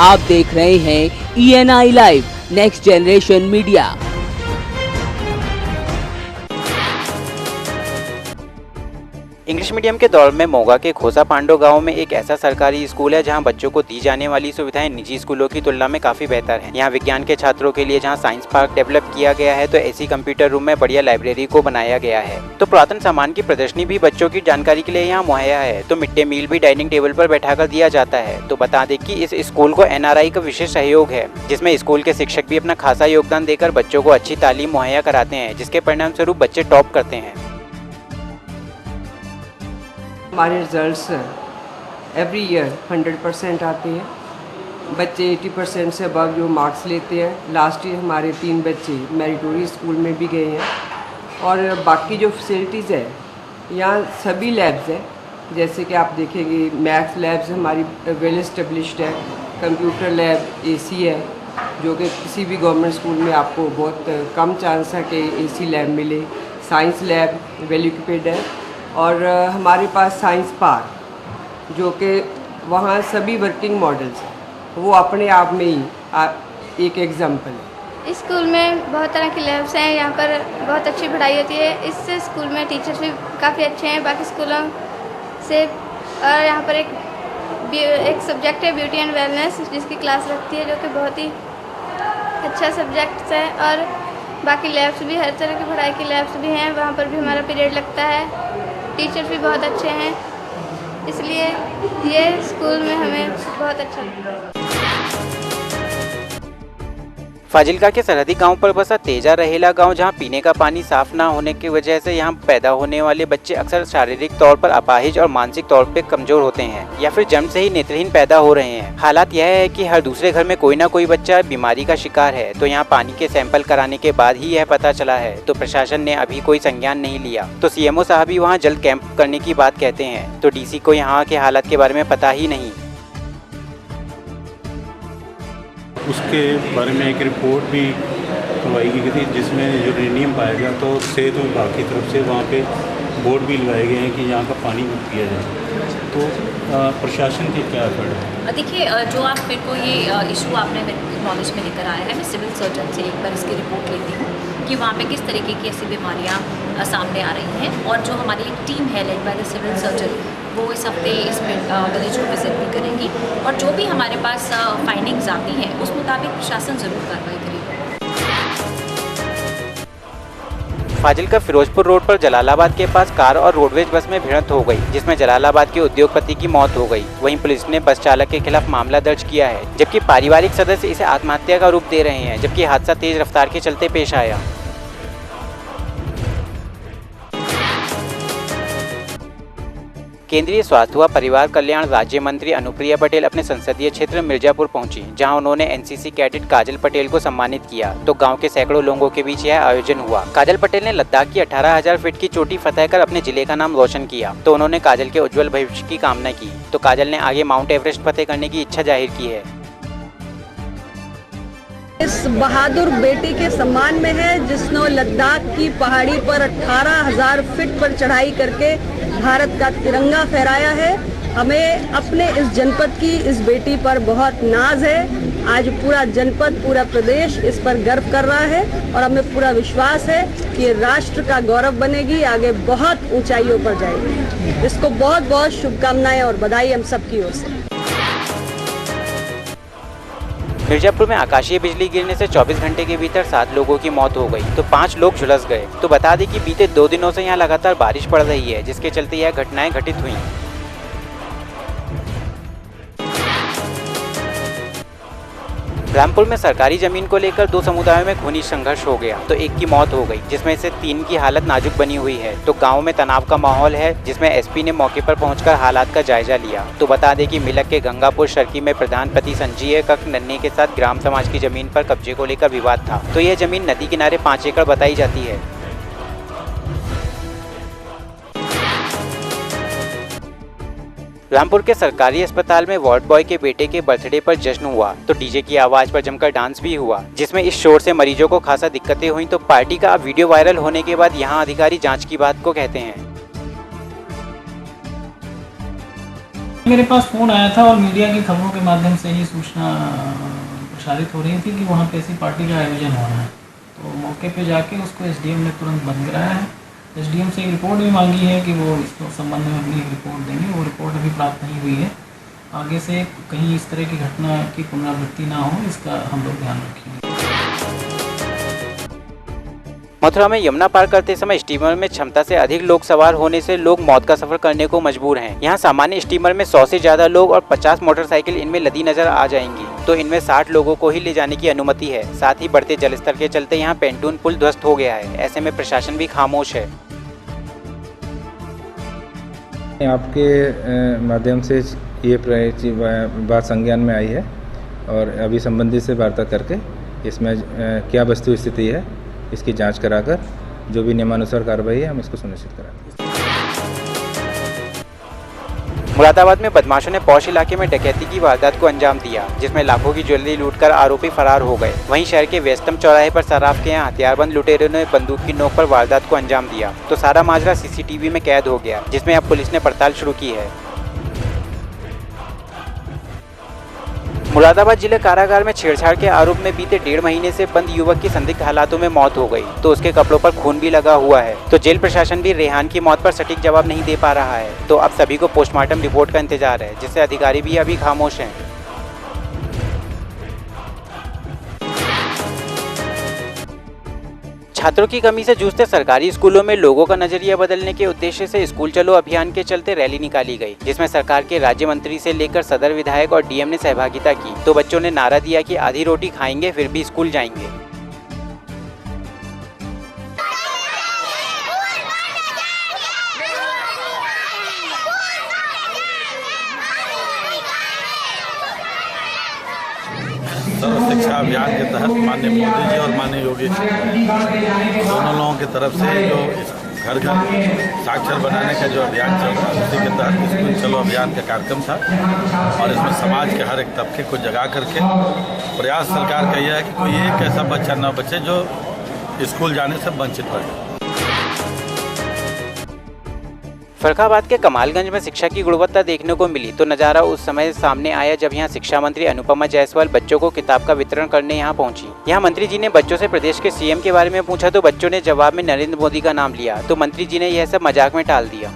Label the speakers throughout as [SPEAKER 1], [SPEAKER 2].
[SPEAKER 1] आप देख रहे हैं ENI live next generation media.
[SPEAKER 2] English medium के दौर में मोगा के खोसा पांडो गांव में एक ऐसा सरकारी स्कूल है जहां बच्चों को दी जाने वाली सुविधाएं निजी स्कूलों की तुलना में काफी बेहतर हैं। यहां विज्ञान के छात्रों के लिए जहां साइंस पार्क डेवलप किया गया है तो ऐसी कंप्यूटर रूम में बढ़िया लाइब्रेरी को बनाया गया है। तो पुरातन सामान की प्रदर्शनी भी बच्चों की जानकारी के लिए यहाँ मुहैया है। तो मिड डे मील भी डाइनिंग टेबल पर बैठाकर दिया जाता है। तो बता दें कि इस स्कूल को NRI का विशेष सहयोग है, जिसमें स्कूल के शिक्षक भी अपना खासा योगदान देकर बच्चों को अच्छी तालीम मुहैया कराते हैं, जिसके परिणाम स्वरूप बच्चे टॉप करते हैं।
[SPEAKER 3] हमारे रिजल्ट्स एवरी ईयर 100% आते हैं। बच्चे 80% से अबव जो मार्क्स लेते हैं। लास्ट ईयर हमारे 3 बच्चे मेरिटोरियस स्कूल में भी गए हैं। और बाकी जो फैसिलिटीज़ है यहाँ सभी लैब्स हैं, जैसे कि आप देखेंगे मैथ्स लैब्स हमारी वेल इस्टेब्लिश्ड है। कंप्यूटर लैब AC है, जो कि किसी भी गवर्नमेंट स्कूल में आपको बहुत कम चांस है कि AC लैब मिले। साइंस लैब वेल इक्विप्ड है। और हमारे पास साइंस पार्क, जो कि वहाँ सभी वर्किंग मॉडल्स हैं, वो अपने आप में ही एक एग्जाम्पल है।
[SPEAKER 4] इस स्कूल में बहुत तरह की लैब्स हैं। यहाँ पर बहुत अच्छी पढ़ाई होती है। इस स्कूल में टीचर्स भी काफ़ी अच्छे हैं बाकी स्कूलों से। और यहाँ पर एक सब्जेक्ट है ब्यूटी एंड वेलनेस, जिसकी क्लास लगती है, जो कि बहुत ही अच्छा सब्जेक्ट है। और बाकी लैब्स भी, हर तरह की पढ़ाई की लैब्स भी हैं, वहाँ पर भी हमारा पीरियड लगता है। टीचर भी बहुत अच्छे हैं, इसलिए ये स्कूल में हमें बहुत अच्छा लगता है।
[SPEAKER 2] फाजिल्का के सरहदी गांव पर बसा तेजा रहेला गांव, जहां पीने का पानी साफ ना होने की वजह से यहां पैदा होने वाले बच्चे अक्सर शारीरिक तौर पर अपाहिज और मानसिक तौर पर कमजोर होते हैं या फिर जन्म से ही नेत्रहीन पैदा हो रहे हैं। हालात यह है कि हर दूसरे घर में कोई ना कोई बच्चा बीमारी का शिकार है। तो यहां पानी के सैंपल कराने के बाद ही यह पता चला है। तो प्रशासन ने अभी कोई संज्ञान नहीं लिया। तो CMO साहब भी वहाँ जल्द कैंप करने की बात कहते हैं। तो DC को यहाँ के हालात के बारे में पता ही नहीं।
[SPEAKER 5] उसके बारे में एक रिपोर्ट भी करवाई गई थी, जिसमें यूरेनियम पाया गया। तो सेहत विभाग की तरफ से वहाँ पे बोर्ड भी लगाए गए हैं कि यहाँ का पानी पिया जाए। तो प्रशासन के क्या एफर्ट है?
[SPEAKER 6] देखिए, जो आप मेरे को ये इशू आपने मेरे नॉलेज में लेकर आया है, मैं सिविल सर्जन से एक बार इसकी रिपोर्ट लेती हूँ कि वहाँ पे किस तरीके की ऐसी बीमारियाँ सामने आ रही हैं। और जो हमारी एक टीम है led by the civil surgeon, वो इस हफ्ते इस विलेज को विजिट भी करेंगी। और जो भी हमारे पास फाइंडिंग्स आती हैं उस मुताबिक प्रशासन ज़रूर कार्रवाई करेगा।
[SPEAKER 2] फाजिल्का फिरोजपुर रोड पर जलालाबाद के पास कार और रोडवेज बस में भिड़ंत हो गई, जिसमें जलालाबाद के उद्योगपति की मौत हो गई। वहीं पुलिस ने बस चालक के खिलाफ मामला दर्ज किया है, जबकि पारिवारिक सदस्य इसे आत्महत्या का रूप दे रहे हैं, जबकि हादसा तेज रफ्तार के चलते पेश आया। केंद्रीय स्वास्थ्य व परिवार कल्याण राज्य मंत्री अनुप्रिया पटेल अपने संसदीय क्षेत्र मिर्जापुर पहुंची, जहां उन्होंने NCC कैडेट काजल पटेल को सम्मानित किया। तो गांव के सैकड़ों लोगों के बीच यह आयोजन हुआ। काजल पटेल ने लद्दाख की 18,000 फीट की चोटी फतह कर अपने जिले का नाम रोशन किया। तो उन्होंने काजल के उज्जवल भविष्य की कामना की। तो काजल ने आगे माउंट एवरेस्ट फतेह करने की इच्छा जाहिर की है।
[SPEAKER 7] इस बहादुर बेटी के सम्मान में है, जिसने लद्दाख की पहाड़ी पर 18,000 फीट पर चढ़ाई करके भारत का तिरंगा फहराया है। हमें अपने इस जनपद की इस बेटी पर बहुत नाज है। आज पूरा जनपद, पूरा प्रदेश इस पर गर्व कर रहा है और हमें पूरा विश्वास है कि ये राष्ट्र का गौरव बनेगी, आगे बहुत ऊंचाइयों पर जाएगी। इसको बहुत बहुत शुभकामनाएं और बधाई हम सबकी ओर से।
[SPEAKER 2] मिर्जापुर में आकाशीय बिजली गिरने से 24 घंटे के भीतर 7 लोगों की मौत हो गई, तो 5 लोग झुलस गए। तो बता दें कि बीते 2 दिनों से यहाँ लगातार बारिश पड़ रही है, जिसके चलते यह घटनाएं घटित हुई। रामपुर में सरकारी जमीन को लेकर 2 समुदायों में खूनी संघर्ष हो गया। तो एक की मौत हो गई, जिसमें से 3 की हालत नाजुक बनी हुई है। तो गांव में तनाव का माहौल है, जिसमें SP ने मौके पर पहुंचकर हालात का जायजा लिया। तो बता दें कि मिलक के गंगापुर शर्की में प्रधान पति संजीव कक नन्हे के साथ ग्राम समाज की जमीन पर कब्जे को लेकर विवाद था। तो यह जमीन नदी किनारे 5 एकड़ बताई जाती है। रामपुर के सरकारी अस्पताल में वार्ड बॉय के बेटे के बर्थडे पर जश्न हुआ। तो DJ की आवाज पर जमकर डांस भी हुआ, जिसमें इस शोर से मरीजों को खासा दिक्कतें हुई। तो पार्टी का वीडियो वायरल होने के बाद यहां अधिकारी जांच की बात को कहते हैं।
[SPEAKER 8] मेरे पास फ़ोन आया था और मीडिया की खबरों के माध्यम से ही सूचना प्रसारित हो रही थी कि वहाँ पे ऐसी पार्टी का आयोजन हो रहा है। तो मौके पे जाके उसको एसडीएम ने तुरंत बंद कराया है। एसडीएम से एक रिपोर्ट भी मांगी है कि वो इस संबंध में अपनी एक रिपोर्ट देंगे। वो रिपोर्ट अभी प्राप्त नहीं हुई है। आगे से कहीं इस तरह की घटना की पुनरावृत्ति ना हो, इसका हम लोग ध्यान रखेंगे।
[SPEAKER 2] मथुरा में यमुना पार करते समय स्टीमर में क्षमता से अधिक लोग सवार होने से लोग मौत का सफर करने को मजबूर हैं। यहाँ सामान्य स्टीमर में 100 से ज्यादा लोग और 50 मोटरसाइकिल इनमें लदी नजर आ जाएंगी, तो इनमें 60 लोगों को ही ले जाने की अनुमति है। साथ ही बढ़ते जलस्तर के चलते यहाँ पेंटून पुल ध्वस्त हो गया है। ऐसे में प्रशासन भी खामोश है।
[SPEAKER 9] आपके माध्यम से ये बात संज्ञान में आई है और अभी संबंधित से वार्ता करके इसमें क्या वस्तु स्थिति है इसकी जांच कराकर जो भी नियमानुसार कार्रवाई है हम इसको सुनिश्चित कराएंगे।
[SPEAKER 2] मुरादाबाद में बदमाशों ने पौष इलाके में डकैती की वारदात को अंजाम दिया, जिसमें लाखों की ज्वेलरी लूटकर आरोपी फरार हो गए। वहीं शहर के व्यस्तम चौराहे पर सराफ के यहाँ हथियारबंद लुटेरों ने बंदूक की नोक पर वारदात को अंजाम दिया, तो सारा माजरा सीसीटीवी में कैद हो गया, जिसमें अब पुलिस ने पड़ताल शुरू की है। मुरादाबाद जिले कारागार में छेड़छाड़ के आरोप में बीते 1.5 महीने से बंद युवक की संदिग्ध हालातों में मौत हो गई, तो उसके कपड़ों पर खून भी लगा हुआ है। तो जेल प्रशासन भी रेहान की मौत पर सटीक जवाब नहीं दे पा रहा है। तो अब सभी को पोस्टमार्टम रिपोर्ट का इंतजार है, जिससे अधिकारी भी अभी खामोश हैं। छात्रों की कमी से जूझते सरकारी स्कूलों में लोगों का नजरिया बदलने के उद्देश्य से स्कूल चलो अभियान के चलते रैली निकाली गई, जिसमें सरकार के राज्य मंत्री से लेकर सदर विधायक और डीएम ने सहभागिता की। तो बच्चों ने नारा दिया कि आधी रोटी खाएंगे फिर भी स्कूल जाएंगे।
[SPEAKER 10] सर्व शिक्षा अभियान के तहत माननीय मोदी जी और माननीय योगी जी दोनों लोगों की तरफ से जो घर घर साक्षर बनाने का जो अभियान चल रहा है, उसी के तहत स्कूल चलो अभियान का कार्यक्रम था। और इसमें समाज के हर एक तबके को जगा करके प्रयास सरकार का यह है कि कोई एक ऐसा बच्चा न बचे जो स्कूल जाने से वंचित रह जाए।
[SPEAKER 2] फर्रुखाबाद के कमालगंज में शिक्षा की गुणवत्ता देखने को मिली, तो नज़ारा उस समय सामने आया जब यहां शिक्षा मंत्री अनुपमा जायसवाल बच्चों को किताब का वितरण करने यहां पहुंची। यहां मंत्री जी ने बच्चों से प्रदेश के सीएम के बारे में पूछा, तो बच्चों ने जवाब में नरेंद्र मोदी का नाम लिया, तो मंत्री जी ने यह सब मजाक में टाल दिया।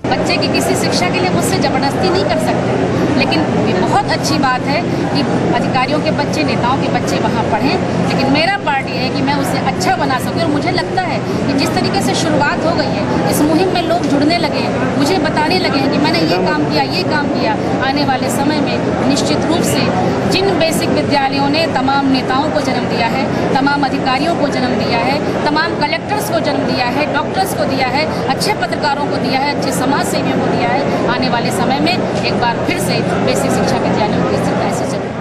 [SPEAKER 11] बच्चे की किसी शिक्षा के लिए मुझसे जबरदस्ती नहीं कर सकते, लेकिन ये बहुत अच्छी बात है कि अधिकारियों के बच्चे, नेताओं के बच्चे वहाँ पढ़ें। लेकिन मेरा पार्ट ये है कि मैं उसे अच्छा बना सकूँ। और मुझे लगता है कि जिस तरीके से शुरुआत हो गई है, इस मुहिम में लोग जुड़ने लगे हैं, मुझे बताने लगे हैं कि मैंने ये काम किया। आने वाले समय में निश्चित रूप से जिन बेसिक विद्यालयों ने तमाम नेताओं को जन्म दिया है, तमाम अधिकारियों को जन्म दिया है, तमाम कलेक्टर्स को जन्म दिया है, डॉक्टर्स को दिया है, अच्छे पत्रकारों को दिया है, अच्छे समाज सेवियों को दिया है, आने वाले समय में एक बार फिर से बेसिक शिक्षा विद्यालयों की स्थिति ऐसे चले।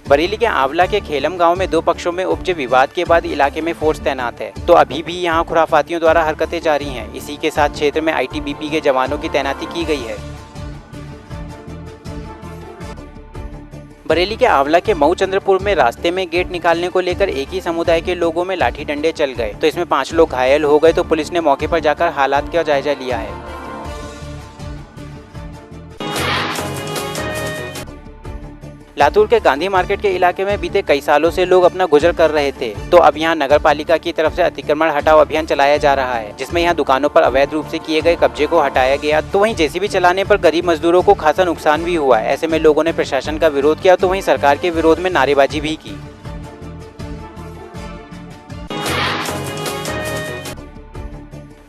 [SPEAKER 2] बरेली के आंवला के खेलम गांव में 2 पक्षों में उपजे विवाद के बाद इलाके में फोर्स तैनात है, तो अभी भी यहां खुराफातियों द्वारा हरकतें जारी हैं। इसी के साथ क्षेत्र में आईटीबीपी के जवानों की तैनाती की गई है। बरेली के आंवला के मऊ चंद्रपुर में रास्ते में गेट निकालने को लेकर एक ही समुदाय के लोगों में लाठी डंडे चल गए, तो इसमें 5 लोग घायल हो गए, तो पुलिस ने मौके पर जाकर हालात का जायजा लिया है। लातूर के गांधी मार्केट के इलाके में बीते कई सालों से लोग अपना गुजर कर रहे थे, तो अब यहां नगर पालिका की तरफ से अतिक्रमण हटाओ अभियान चलाया जा रहा है, जिसमें यहां दुकानों पर अवैध रूप से किए गए कब्जे को हटाया गया। तो वहीं जेसीबी चलाने पर गरीब मजदूरों को खासा नुकसान भी हुआ। ऐसे में लोगों ने प्रशासन का विरोध किया, तो वहीं सरकार के विरोध में नारेबाजी भी की।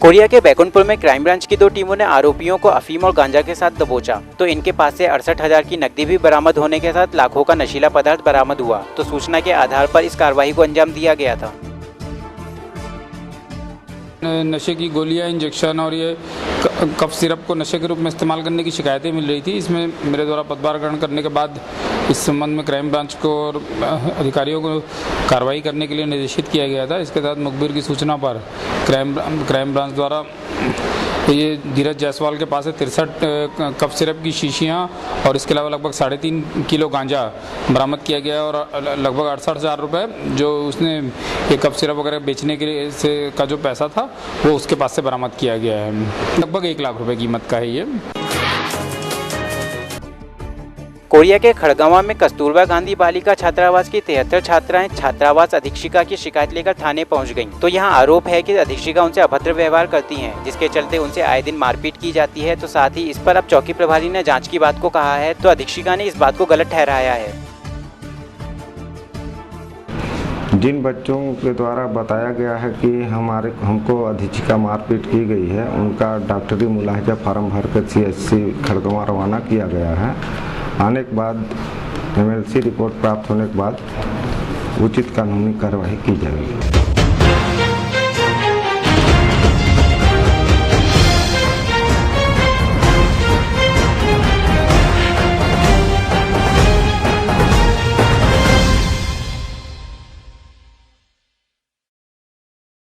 [SPEAKER 2] कोरिया के बैकुंठपुर में क्राइम ब्रांच की 2 टीमों ने आरोपियों को अफीम और गांजा के साथ दबोचा, तो इनके पास से 68,000 की नकदी भी बरामद होने के साथ लाखों का नशीला पदार्थ बरामद हुआ। तो सूचना के आधार पर इस कार्रवाई को अंजाम दिया गया था।
[SPEAKER 12] नशे की गोलियां, इंजेक्शन और ये कफ सिरप को नशे के रूप में इस्तेमाल करने की शिकायतें मिल रही थी। इसमें मेरे द्वारा पदभार ग्रहण करने के बाद इस संबंध में क्राइम ब्रांच को और अधिकारियों को कार्रवाई करने के लिए निर्देशित किया गया था। इसके तहत मुखबिर की सूचना पर क्राइम ब्रांच द्वारा ये धीरज जायसवाल के पास है 63 कफ सिरप की शीशियाँ और इसके अलावा लगभग 3.5 किलो गांजा बरामद किया गया और लगभग 68,000 रुपये जो उसने ये कफ सिरप वगैरह बेचने के लिए से का जो पैसा था वो उसके पास से बरामद किया गया है। लगभग 1 लाख रुपए कीमत का है ये।
[SPEAKER 2] कोरिया के खड़गवां में कस्तूरबा गांधी बालिका छात्रावास की 73 छात्राएं छात्रावास अधीक्षिका की शिकायत लेकर थाने पहुंच गईं। तो यहां आरोप है कि अधीक्षिका उनसे अभद्र व्यवहार करती हैं, जिसके चलते उनसे आए दिन मारपीट की जाती है। तो साथ ही इस पर अब चौकी प्रभारी ने जांच की बात को कहा है, तो अधीक्षिका ने इस बात को गलत ठहराया है।
[SPEAKER 13] जिन बच्चों के द्वारा बताया गया है कि हमको अधीक्षिका मारपीट की गई है, उनका डॉक्टरी मुलाहिजा फार्म भरकर CHC खड़गवां रवाना किया गया है। आने के बाद MLC रिपोर्ट प्राप्त होने के बाद उचित कानूनी कार्रवाई की जाएगी।